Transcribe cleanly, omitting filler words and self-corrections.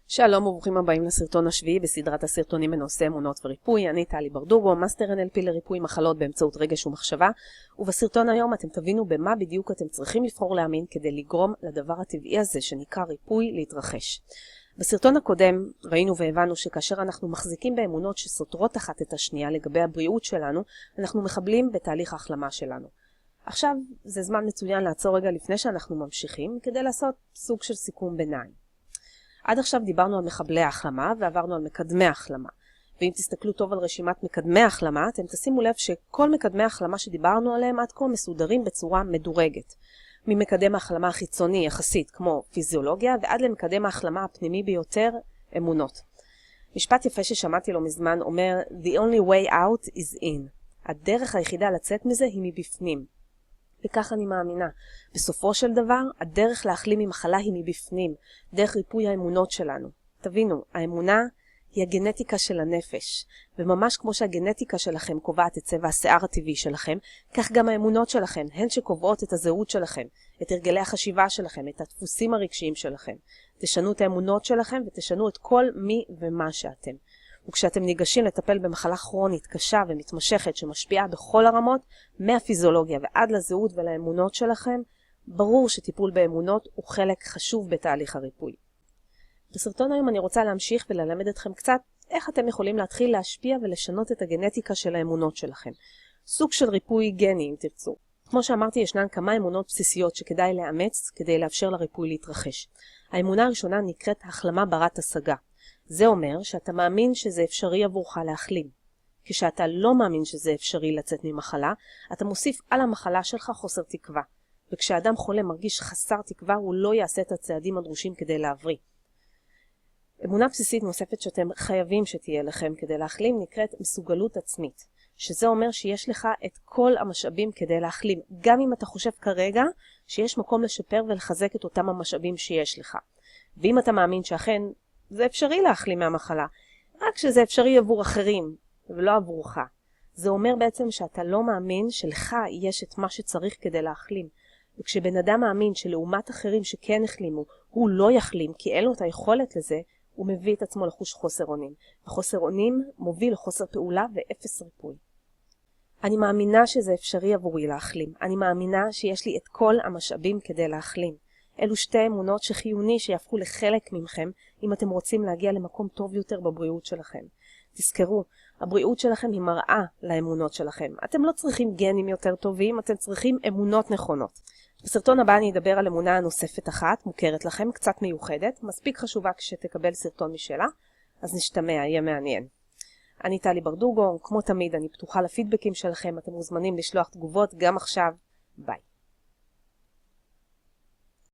שלום וברוכים הבאים לסרטון השביעי בסדרת הסרטונים בנושא אמונות וריפוי. אני טלי ברדוגו, מאסטר NLP לריפוי מחלות באמצעות רגש ומחשבה, ובסרטון היום אתם תבינו במה בדיוק אתם צריכים לבחור להאמין כדי לגרום לדבר הטבעי הזה שנקרא ריפוי להתרחש. בסרטון הקודם ראינו והבנו שכאשר אנחנו מחזיקים באמונות שסותרות אחת את השנייה לגבי הבריאות שלנו, אנחנו מחבלים בתהליך ההחלמה שלנו. עכשיו זה זמן מצוין לעצור רגע לפני שאנחנו ממשיכים כדי לעשות סוג של סיכום ביניים. עד עכשיו דיברנו על מחבלי ההחלמה ועברנו על מקדמי ההחלמה. ואם תסתכלו טוב על רשימת מקדמי ההחלמה, אתם תשימו לב שכל מקדמי ההחלמה שדיברנו עליהם עד כה מסודרים בצורה מדורגת. ממקדם ההחלמה החיצוני יחסית כמו פיזיולוגיה ועד למקדם ההחלמה הפנימי ביותר, אמונות. משפט יפה ששמעתי לו מזמן אומר, The only way out is in. הדרך היחידה לצאת מזה היא מבפנים. וכך אני מאמינה. בסופו של דבר, הדרך להחלים ממחלה היא מבפנים, דרך ריפוי האמונות שלנו. תבינו, האמונה היא הגנטיקה של הנפש, וממש כמו שהגנטיקה שלכם קובעת את צבע השיער הטבעי שלכם, כך גם האמונות שלכם, הן שקובעות את הזהות שלכם, את הרגלי החשיבה שלכם, את הדפוסים הרגשיים שלכם. תשנו את האמונות שלכם ותשנו את כל מי ומה שאתם. וכשאתם ניגשים לטפל במחלה כרונית קשה ומתמשכת שמשפיעה בכל הרמות, מהפיזיולוגיה ועד לזהות ולאמונות שלכם, ברור שטיפול באמונות הוא חלק חשוב בתהליך הריפוי. בסרטון היום אני רוצה להמשיך וללמד אתכם קצת איך אתם יכולים להתחיל להשפיע ולשנות את הגנטיקה של האמונות שלכם. סוג של ריפוי גני אם תרצו. כמו שאמרתי, ישנן כמה אמונות בסיסיות שכדאי לאמץ כדי לאפשר לריפוי להתרחש. האמונה הראשונה נקראת החלמה ברת השגה. זה אומר שאתה מאמין שזה אפשרי עבורך להחלים. כשאתה לא מאמין שזה אפשרי לצאת ממחלה, אתה מוסיף על המחלה שלך חוסר תקווה. וכשאדם חולה מרגיש חסר תקווה, הוא לא יעשה את הצעדים הדרושים כדי להבריא. אמונה בסיסית נוספת שאתם חייבים שתהיה לכם כדי להחלים נקראת מסוגלות עצמית. שזה אומר שיש לך את כל המשאבים כדי להחלים, גם אם אתה חושב כרגע שיש מקום לשפר ולחזק את אותם המשאבים שיש לך. ואם אתה מאמין שאכן זה אפשרי להחלים מהמחלה, רק שזה אפשרי עבור אחרים ולא עבורך. זה אומר בעצם שאתה לא מאמין שלך יש את מה שצריך כדי להחלים. וכשבן אדם מאמין שלעומת אחרים שכן החלימו, הוא לא יחלים כי אין לו את היכולת לזה, הוא מביא את עצמו לחוש חוסר אונים. וחוסר אונים מוביל לחוסר פעולה ואפס ריפוי. אני מאמינה שזה אפשרי עבורי להחלים. אני מאמינה שיש לי את כל המשאבים כדי להחלים. אלו שתי אמונות שחיוני שיהפכו לחלק ממכם אם אתם רוצים להגיע למקום טוב יותר בבריאות שלכם. תזכרו, הבריאות שלכם היא מראה לאמונות שלכם. אתם לא צריכים גנים יותר טובים, אתם צריכים אמונות נכונות. בסרטון הבא אני אדבר על אמונה נוספת אחת, מוכרת לכם, קצת מיוחדת, מספיק חשובה כשתקבל סרטון משלה, אז נשתמע, יהיה מעניין. אני טלי ברדוגו, כמו תמיד אני פתוחה לפידבקים שלכם, אתם מוזמנים לשלוח תגובות גם עכשיו. ביי.